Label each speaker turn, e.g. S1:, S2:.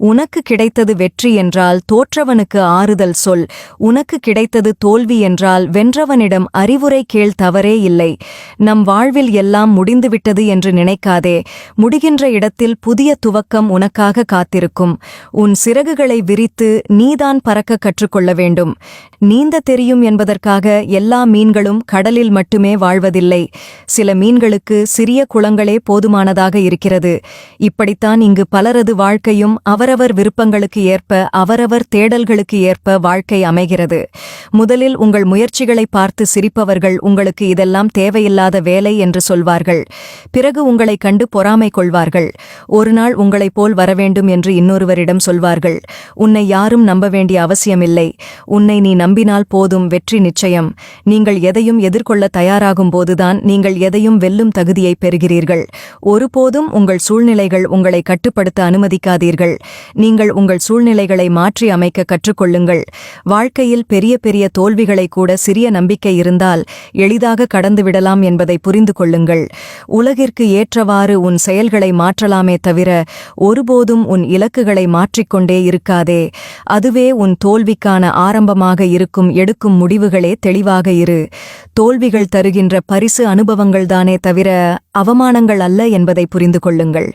S1: உனக்கு கிடைத்தது வெற்றி என்றால் தோற்றவனுக்கு ஆறுதல் சொல். உனக்கு கிடைத்தது தோல்வி என்றால் வென்றவனிடம் அறிவுரை கேள். தவறே இல்லை. நம் வாழ்வில் எல்லாம் முடிந்துவிட்டது என்று நினைக்காதே. முடிகின்ற இடத்தில் புதிய துவக்கம் உனக்காக காத்திருக்கும். உன் சிறகுகளை விரித்து நீதான் பறக்க கற்றுக்கொள்ள வேண்டும். நீந்த தெரியும் என்பதற்காக எல்லா மீன்களும் கடலில் மட்டுமே வாழ்வதில்லை. சில மீன்களுக்கு சிறிய குளங்களே போதுமானதாக இருக்கிறது. இப்படித்தான் இங்கு பலரது வாழ்க்கையும் அவரவர் விருப்பங்களுக்கு ஏற்ப அவரவர் தேடல்களுக்கு ஏற்ப வாழ்க்கை அமைகிறது. முதலில் உங்கள் முயற்சிகளை பார்த்து சிரிப்பவர்கள் உங்களுக்கு இதெல்லாம் தேவையில்லாத வேலை என்று சொல்வார்கள். பிறகு உங்களை கண்டு பொறாமை கொள்வார்கள். ஒரு நாள் உங்களைப் போல் வரவேண்டும் என்று இன்னொருவரிடம் சொல்வார்கள். உன்னை யாரும் நம்ப வேண்டிய அவசியமில்லை. உன்னை நீ நம்பினால் போதும். வெற்றி நிச்சயம். நீங்கள் எதையும் எதிர்கொள்ள தயாராகும் போதுதான் நீங்கள் எதையும் வெல்லும் தகுதியை பெறுகிறீர்கள். ஒருபோதும் உங்கள் சூழ்நிலைகள் உங்களை கட்டுப்படுத்த அனுமதிக்காதீர்கள். நீங்கள் உங்கள் சூழ்நிலைகளை மாற்றி அமைக்க கற்றுக்கொள்ளுங்கள். வாழ்க்கையில் பெரிய பெரிய தோல்விகளை கூட சிறிய நம்பிக்கை இருந்தால் எளிதாக கடந்துவிடலாம் என்பதை புரிந்து கொள்ளுங்கள். உலகிற்கு ஏற்றவாறு உன் செயல்களை மாற்றலாமே தவிர ஒருபோதும் உன் இலக்குகளை மாற்றிக்கொண்டே இருக்காதே. அதுவே உன் தோல்விக்கான ஆரம்பமாக இருக்கும். எடுக்கும் முடிவுகளே தெளிவாக இரு. தோல்விகள் தருகின்ற பரிசு அனுபவங்கள்தானே தவிர அவமானங்கள் அல்ல என்பதை புரிந்து கொள்ளுங்கள்.